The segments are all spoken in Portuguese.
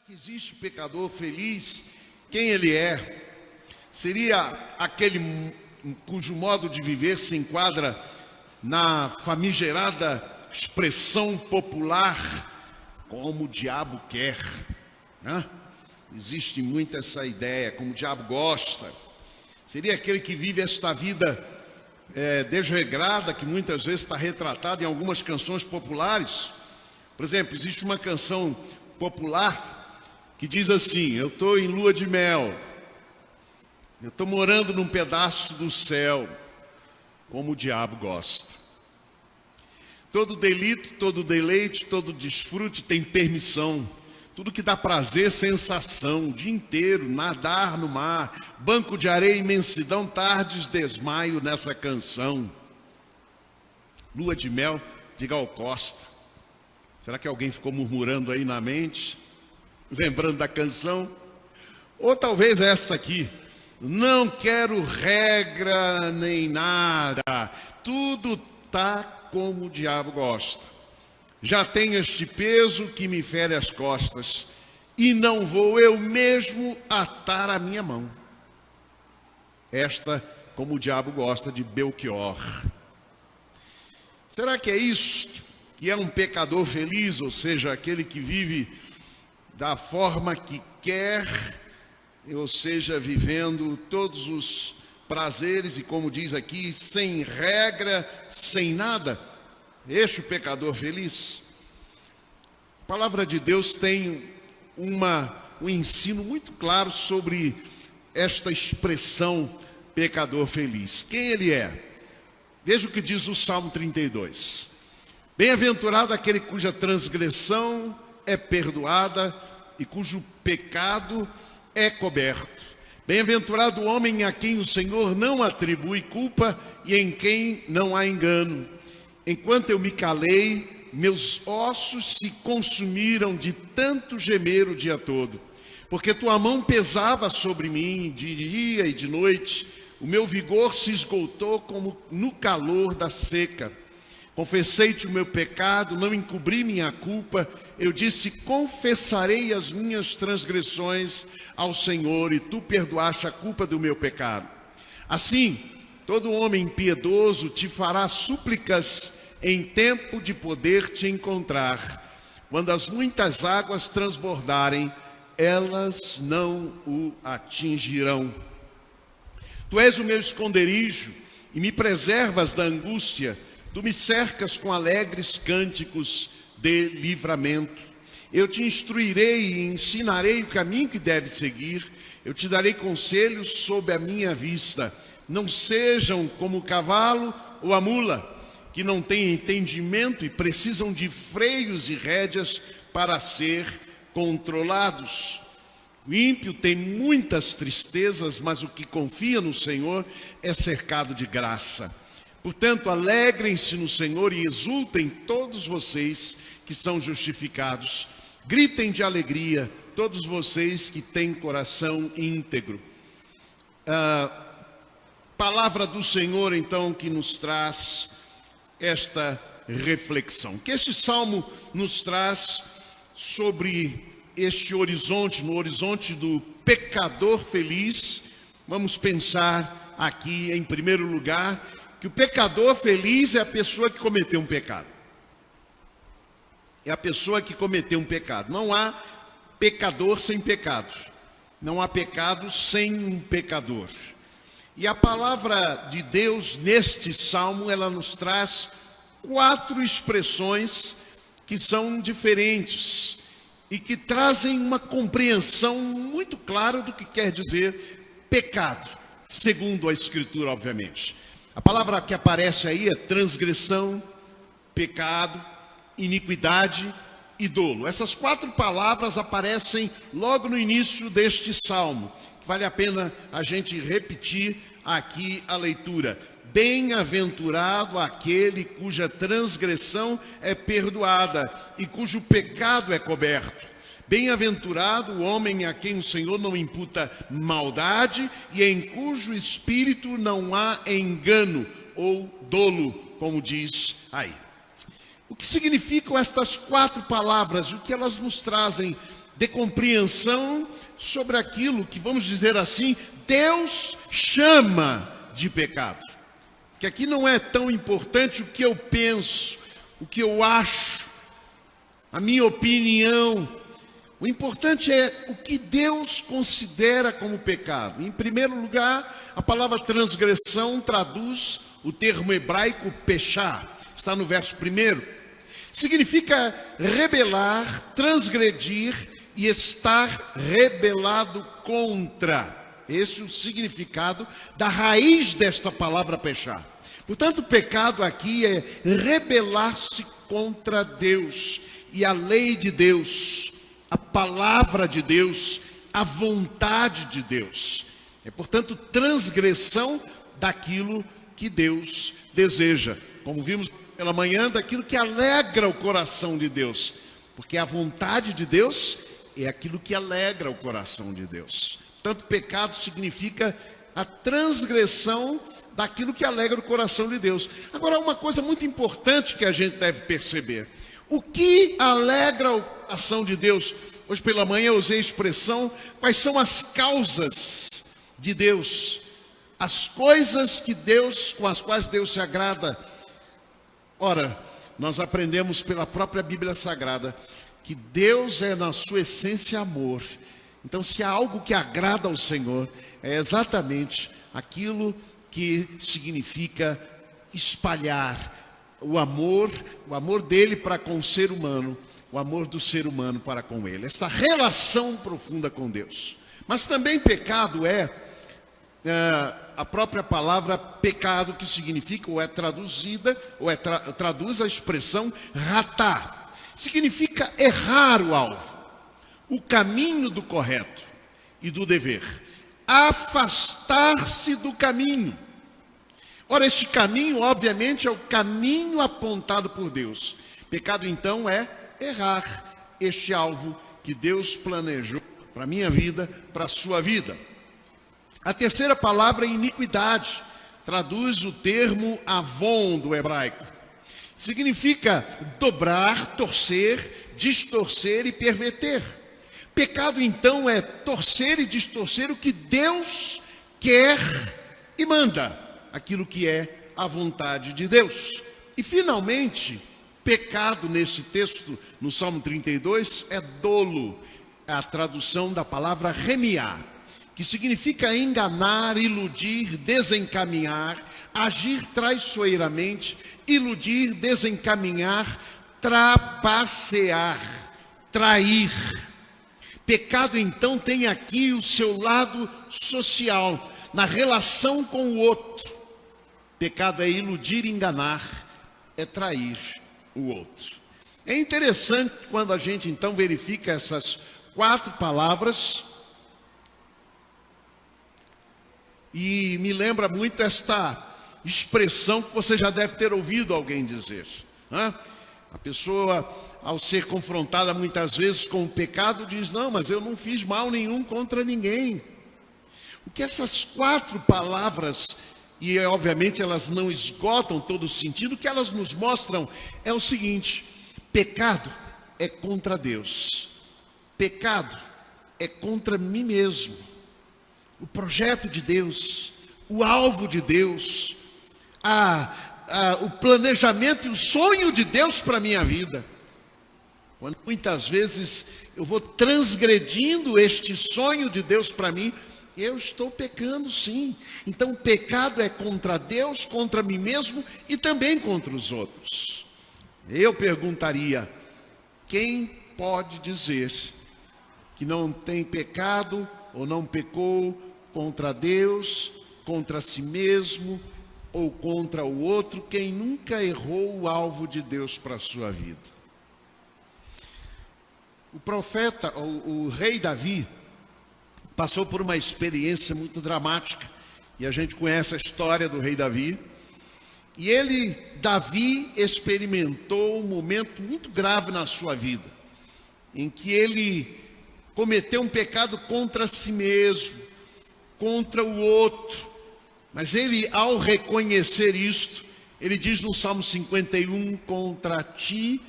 que existe pecador feliz? Quem ele é? Seria aquele cujo modo de viver se enquadra na famigerada expressão popular, como o diabo quer, né? Existe muito essa ideia, como o diabo gosta. Seria aquele que vive esta vida desregrada, que muitas vezes está retratada em algumas canções populares. Por exemplo, existe uma canção popular que diz assim: eu estou em lua de mel, eu estou morando num pedaço do céu, como o diabo gosta. Todo delito, todo deleite, todo desfrute tem permissão. Tudo que dá prazer, sensação, o dia inteiro, nadar no mar, banco de areia, imensidão, tardes, desmaio nessa canção. Lua de mel de Gal Costa. Será que alguém ficou murmurando aí na mente, lembrando da canção? Ou talvez esta aqui: não quero regra nem nada, tudo tá como o diabo gosta. Já tenho este peso que me fere as costas, e não vou eu mesmo atar a minha mão. Esta, como o diabo gosta, de Belchior. Será que é isto que é um pecador feliz, ou seja, aquele que vive da forma que quer, ou seja, vivendo todos os prazeres e, como diz aqui, sem regra, sem nada? Este o pecador feliz? A palavra de Deus tem um ensino muito claro sobre esta expressão pecador feliz. Quem ele é? Veja o que diz o Salmo 32. Bem-aventurado aquele cuja transgressão é perdoada e cujo pecado é coberto. Bem-aventurado o homem a quem o Senhor não atribui culpa e em quem não há engano. Enquanto eu me calei, meus ossos se consumiram de tanto gemer o dia todo. Porque tua mão pesava sobre mim de dia e de noite. O meu vigor se esgotou como no calor da seca. Confessei-te o meu pecado, não encobri minha culpa. Eu disse: confessarei as minhas transgressões ao Senhor, e tu perdoaste a culpa do meu pecado. Assim, todo homem piedoso te fará súplicas em tempo de poder te encontrar. Quando as muitas águas transbordarem, elas não o atingirão. Tu és o meu esconderijo e me preservas da angústia. Tu me cercas com alegres cânticos de livramento. Eu te instruirei e ensinarei o caminho que deves seguir. Eu te darei conselhos sob a minha vista. Não sejam como o cavalo ou a mula, que não têm entendimento e precisam de freios e rédeas para ser controlados. O ímpio tem muitas tristezas, mas o que confia no Senhor é cercado de graça. Portanto, alegrem-se no Senhor e exultem todos vocês que são justificados. Gritem de alegria todos vocês que têm coração íntegro. Palavra do Senhor, então, que nos traz esta reflexão. Que este salmo nos traz sobre este horizonte, no horizonte do pecador feliz. Vamos pensar aqui, em primeiro lugar, que o pecador feliz é a pessoa que cometeu um pecado. É a pessoa que cometeu um pecado. Não há pecador sem pecado. Não há pecado sem um pecador. E a palavra de Deus neste salmo, ela nos traz 4 expressões que são diferentes e que trazem uma compreensão muito clara do que quer dizer pecado, segundo a Escritura, obviamente. A palavra que aparece aí é transgressão, pecado, iniquidade e dolo. Essas 4 palavras aparecem logo no início deste salmo. Vale a pena a gente repetir aqui a leitura. Bem-aventurado aquele cuja transgressão é perdoada e cujo pecado é coberto. Bem-aventurado o homem a quem o Senhor não imputa maldade e em cujo espírito não há engano ou dolo, como diz aí. O que significam estas 4 palavras? O que elas nos trazem de compreensão sobre aquilo que, vamos dizer assim, Deus chama de pecado. Que aqui não é tão importante o que eu penso, o que eu acho, a minha opinião. O importante é o que Deus considera como pecado. Em primeiro lugar, a palavra transgressão traduz o termo hebraico pechá. Está no verso 1. Significa rebelar, transgredir e estar rebelado contra. Esse é o significado da raiz desta palavra pechá. Portanto, o pecado aqui é rebelar-se contra Deus e a lei de Deus, a palavra de Deus, a vontade de Deus. É, portanto, transgressão daquilo que Deus deseja. Como vimos pela manhã, daquilo que alegra o coração de Deus. Porque a vontade de Deus é aquilo que alegra o coração de Deus. Portanto, pecado significa a transgressão daquilo que alegra o coração de Deus. Agora, uma coisa muito importante que a gente deve perceber. O que alegra o coração de Deus? Hoje pela manhã eu usei a expressão, quais são as causas de Deus? As coisas que Deus, com as quais Deus se agrada. Ora, nós aprendemos pela própria Bíblia Sagrada que Deus é na sua essência amor. Então, se há algo que agrada ao Senhor, é exatamente aquilo que significa espalhar o amor dele para com o ser humano, o amor do ser humano para com ele. Esta relação profunda com Deus. Mas também pecado a própria palavra pecado, que significa, ou é traduzida, traduz a expressão ratá. Significa errar o alvo, o caminho do correto e do dever. Afastar-se do caminho. Ora, este caminho, obviamente, é o caminho apontado por Deus. Pecado, então, é errar este alvo que Deus planejou para a minha vida, para a sua vida. A terceira palavra é iniquidade. Traduz o termo avon do hebraico. Significa dobrar, torcer, distorcer e perverter. Pecado, então, é torcer e distorcer o que Deus quer e manda. Aquilo que é a vontade de Deus. E finalmente, pecado nesse texto, no Salmo 32, é dolo. É a tradução da palavra remiar, que significa enganar, iludir, desencaminhar, agir traiçoeiramente, iludir, desencaminhar, trapacear, trair. Pecado, então, tem aqui o seu lado social, na relação com o outro. Pecado é iludir, enganar, é trair o outro. É interessante quando a gente então verifica essas 4 palavras, e me lembra muito esta expressão que você já deve ter ouvido alguém dizer, né? A pessoa, ao ser confrontada muitas vezes com o pecado, diz: não, mas eu não fiz mal nenhum contra ninguém. O que essas 4 palavras, e obviamente elas não esgotam todo o sentido, o que elas nos mostram é o seguinte: pecado é contra Deus, pecado é contra mim mesmo, o projeto de Deus, o alvo de Deus, o planejamento e o sonho de Deus para a minha vida. Quando muitas vezes eu vou transgredindo este sonho de Deus para mim, eu estou pecando, sim. Então, pecado é contra Deus, contra mim mesmo e também contra os outros. Eu perguntaria: quem pode dizer que não tem pecado ou não pecou contra Deus, contra si mesmo ou contra o outro, quem nunca errou o alvo de Deus para a sua vida? O profeta, o rei Davi, passou por uma experiência muito dramática, e a gente conhece a história do rei Davi. E Davi experimentou um momento muito grave na sua vida, em que ele cometeu um pecado contra si mesmo, contra o outro. Mas ele, ao reconhecer isto, ele diz no Salmo 51, contra ti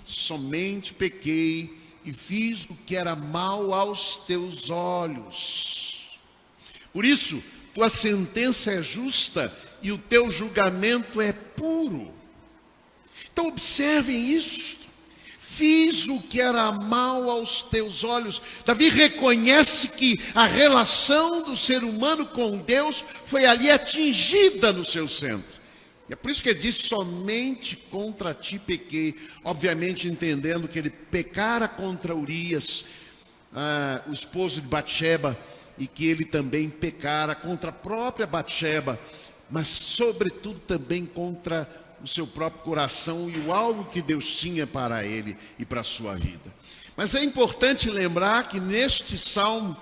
somente pequei e fiz o que era mal aos teus olhos. Por isso, tua sentença é justa e o teu julgamento é puro. Então observem isso. Fiz o que era mal aos teus olhos. Davi reconhece que a relação do ser humano com Deus foi ali atingida no seu centro. E é por isso que ele diz: somente contra ti pequei. Obviamente entendendo que ele pecara contra Urias, o esposo de Batseba, e que ele também pecara contra a própria Batseba, mas sobretudo também contra o seu próprio coração e o alvo que Deus tinha para ele e para a sua vida. Mas é importante lembrar que neste salmo,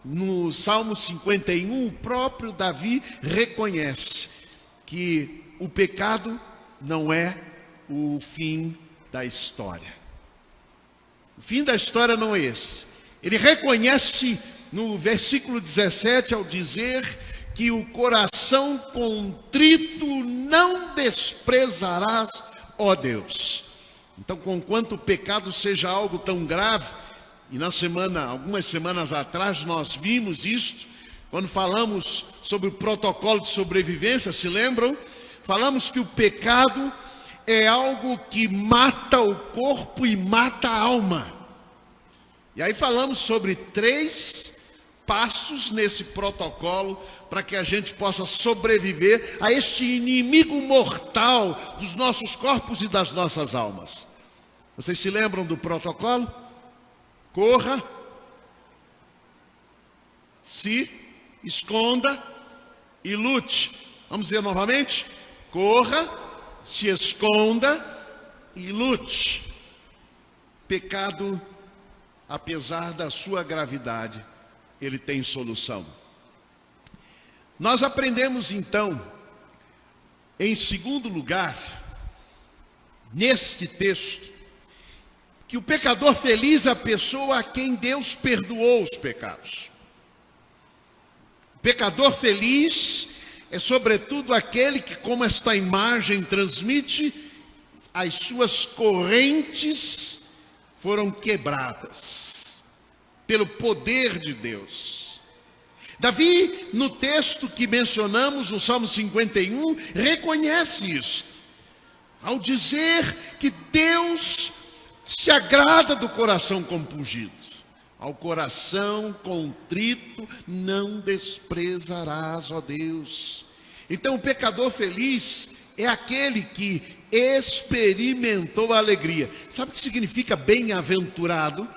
no Salmo 51, o próprio Davi reconhece que o pecado não é o fim da história. O fim da história não é esse. Ele reconhece no versículo 17 ao dizer que o coração contrito não desprezarás, ó Deus. Então, conquanto o pecado seja algo tão grave, e algumas semanas atrás nós vimos isto, quando falamos sobre o protocolo de sobrevivência, se lembram? Falamos que o pecado é algo que mata o corpo e mata a alma. E aí falamos sobre 3 passos nesse protocolo para que a gente possa sobreviver a este inimigo mortal dos nossos corpos e das nossas almas. Vocês se lembram do protocolo? Corra, se esconda e lute. Vamos dizer novamente? Corra, se esconda e lute. Pecado, apesar da sua gravidade, ele tem solução. Nós aprendemos então, em segundo lugar, neste texto, que o pecador feliz é a pessoa a quem Deus perdoou os pecados. O pecador feliz é sobretudo aquele que, como esta imagem transmite, as suas correntes foram quebradas pelo poder de Deus. Davi, no texto que mencionamos, no Salmo 51, reconhece isto, ao dizer que Deus se agrada do coração compungido. Ao coração contrito não desprezarás, ó Deus. Então o pecador feliz é aquele que experimentou a alegria. Sabe o que significa bem-aventurado?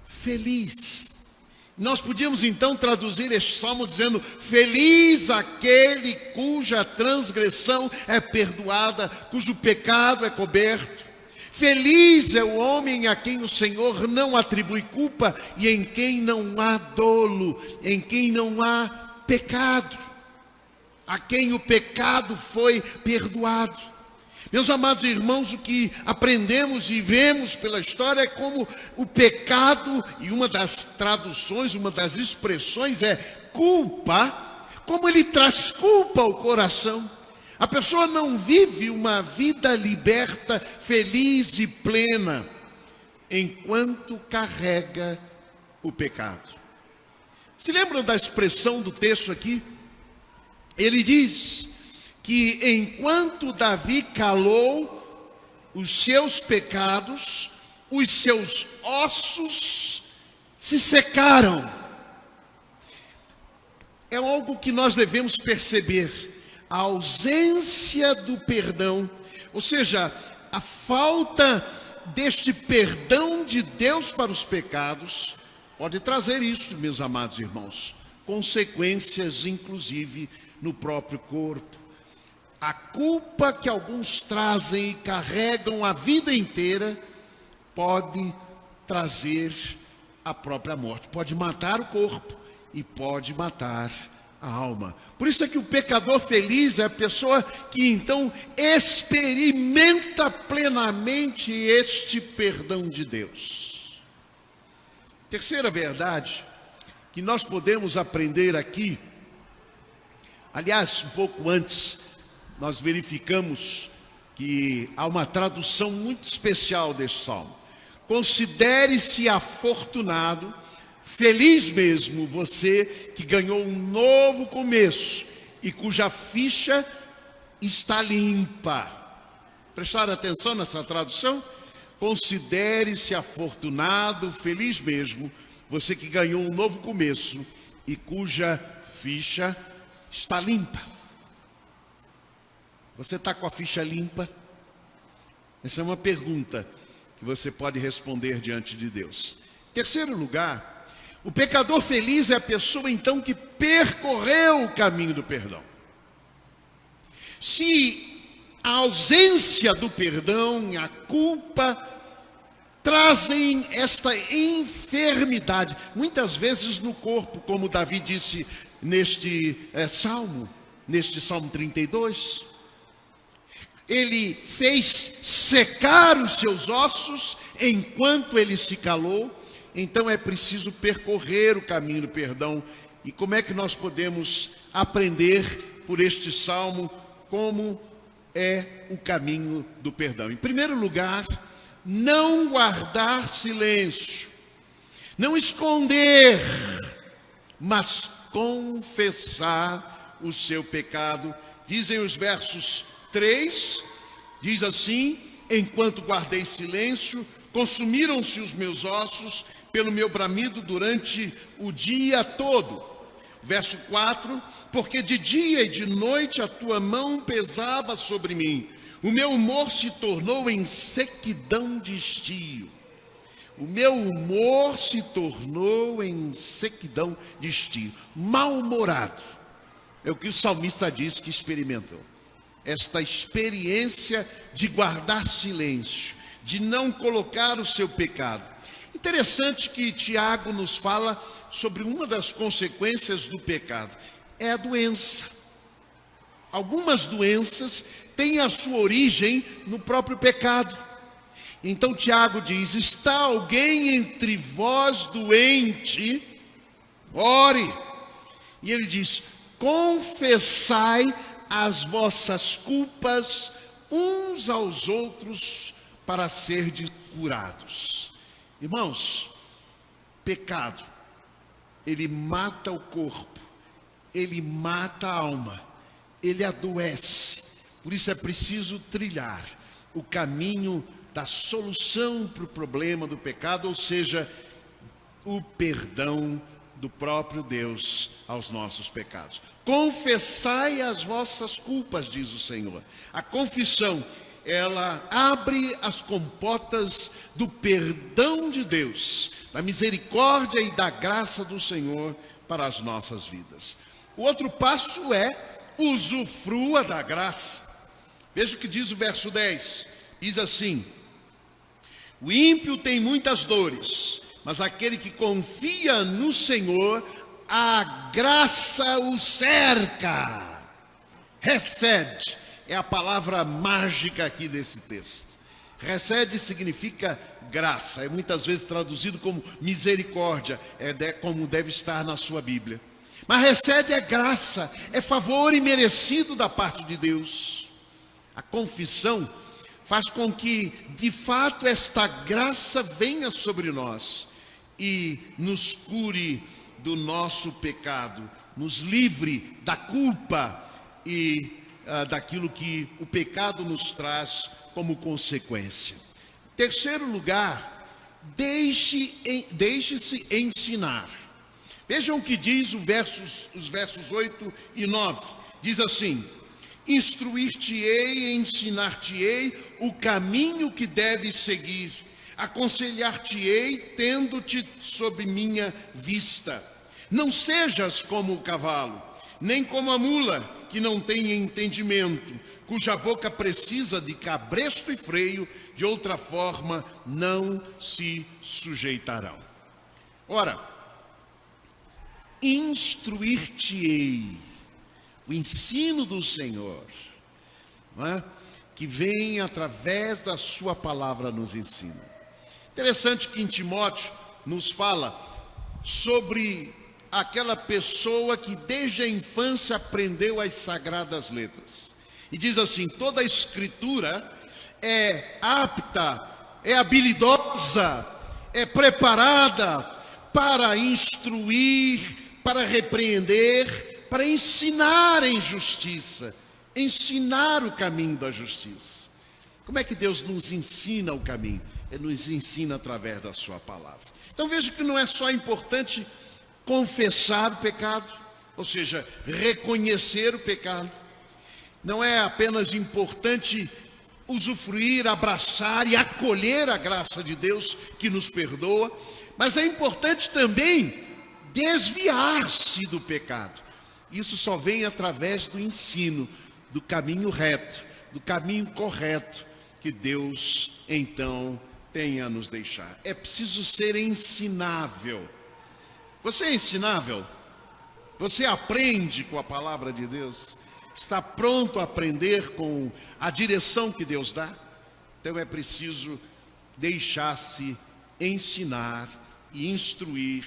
Feliz. Nós podíamos então traduzir este salmo dizendo: feliz aquele cuja transgressão é perdoada, cujo pecado é coberto. Feliz é o homem a quem o Senhor não atribui culpa e em quem não há dolo, em quem não há pecado, a quem o pecado foi perdoado. Meus amados irmãos, o que aprendemos e vemos pela história é como o pecado, e uma das traduções, uma das expressões é culpa, como ele traz culpa ao coração. A pessoa não vive uma vida liberta, feliz e plena, enquanto carrega o pecado. Se lembram da expressão do texto aqui? Ele diz que enquanto Davi calou os seus pecados, os seus ossos se secaram. É algo que nós devemos perceber, a ausência do perdão, ou seja, a falta deste perdão de Deus para os pecados, pode trazer isso, meus amados irmãos, consequências inclusive no próprio corpo. A culpa que alguns trazem e carregam a vida inteira pode trazer a própria morte. Pode matar o corpo e pode matar a alma. Por isso é que o pecador feliz é a pessoa que então experimenta plenamente este perdão de Deus. Terceira verdade que nós podemos aprender aqui, aliás, um pouco antes, nós verificamos que há uma tradução muito especial deste salmo. considere-se afortunado, feliz mesmo você que ganhou um novo começo e cuja ficha está limpa. Prestaram atenção nessa tradução? Considere-se afortunado, feliz mesmo, você que ganhou um novo começo e cuja ficha está limpa. Você está com a ficha limpa? Essa é uma pergunta que você pode responder diante de Deus. Terceiro lugar, o pecador feliz é a pessoa então que percorreu o caminho do perdão. Se a ausência do perdão e a culpa trazem esta enfermidade, muitas vezes no corpo, como Davi disse neste Salmo 32. Ele fez secar os seus ossos enquanto ele se calou. Então é preciso percorrer o caminho do perdão. E como é que nós podemos aprender por este salmo como é o caminho do perdão? Em primeiro lugar, não guardar silêncio, não esconder, mas confessar o seu pecado. Dizem os versos 3, diz assim: enquanto guardei silêncio, consumiram-se os meus ossos pelo meu bramido durante o dia todo. Verso 4, porque de dia e de noite a tua mão pesava sobre mim, o meu humor se tornou em sequidão de estio. O meu humor se tornou em sequidão de estio. Mal-humorado. É o que o salmista diz que experimentou. Esta experiência de guardar silêncio, de não colocar o seu pecado. Interessante que Tiago nos fala sobre uma das consequências do pecado. É a doença. Algumas doenças têm a sua origem no próprio pecado. Então Tiago diz: está alguém entre vós doente? Ore. E ele diz: confessai as vossas culpas uns aos outros para serdes curados. Irmãos, pecado, ele mata o corpo, ele mata a alma, ele adoece. Por isso é preciso trilhar o caminho da solução para o problema do pecado, ou seja, o perdão do próprio Deus aos nossos pecados. Confessai as vossas culpas, diz o Senhor. A confissão, ela abre as comportas do perdão de Deus, da misericórdia e da graça do Senhor para as nossas vidas. O outro passo é usufrua da graça. Veja o que diz o verso 10. Diz assim: o ímpio tem muitas dores, mas aquele que confia no Senhor, a graça o cerca. Recebe, é a palavra mágica aqui desse texto. Recebe significa graça, é muitas vezes traduzido como misericórdia, como deve estar na sua Bíblia. Mas recebe é graça, é favor imerecido da parte de Deus. A confissão faz com que, de fato, esta graça venha sobre nós e nos cure do nosso pecado, nos livre da culpa e daquilo que o pecado nos traz como consequência. Terceiro lugar, deixe-se ensinar. Vejam o que diz os versos 8 e 9. Diz assim: instruir-te-ei e ensinar-te-ei o caminho que deves seguir. Aconselhar-te-ei tendo-te sob minha vista. Não sejas como o cavalo, nem como a mula, que não tem entendimento, cuja boca precisa de cabresto e freio, de outra forma não se sujeitarão. Ora, instruir-te-ei, o ensino do Senhor, não é? Que vem através da sua palavra nos ensina. Interessante que em Timóteo nos fala sobre aquela pessoa que desde a infância aprendeu as sagradas letras. E diz assim: toda a escritura é apta é habilidosa, é preparada para instruir, para repreender, para ensinar em justiça, ensinar o caminho da justiça. Como é que Deus nos ensina o caminho? Ele nos ensina através da sua palavra. Então veja que não é só importante confessar o pecado, ou seja, reconhecer o pecado. Não é apenas importante usufruir, abraçar e acolher a graça de Deus que nos perdoa, mas é importante também desviar-se do pecado. Isso só vem através do ensino, do caminho reto, do caminho correto que Deus então tem a nos deixar. É preciso ser ensinável. Você é ensinável? Você aprende com a palavra de Deus? Está pronto a aprender com a direção que Deus dá? Então é preciso deixar-se ensinar e instruir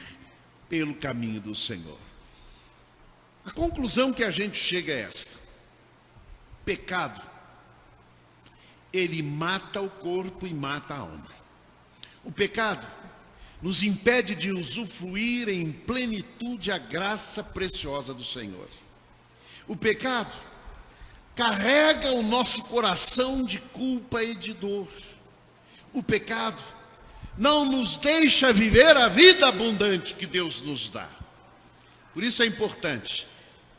pelo caminho do Senhor. A conclusão que a gente chega é esta: pecado, ele mata o corpo e mata a alma. O pecado nos impede de usufruir em plenitude a graça preciosa do Senhor. O pecado carrega o nosso coração de culpa e de dor. O pecado não nos deixa viver a vida abundante que Deus nos dá. Por isso é importante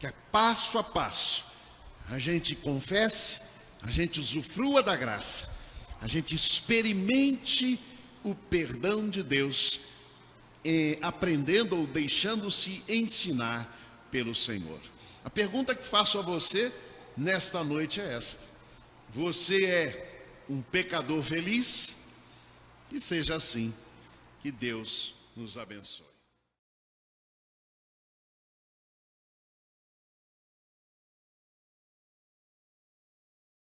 que passo a passo a gente confesse, a gente usufrua da graça, a gente experimente o perdão de Deus, aprendendo ou deixando-se ensinar pelo Senhor. A pergunta que faço a você nesta noite é esta: você é um pecador feliz? Que seja assim, que Deus nos abençoe.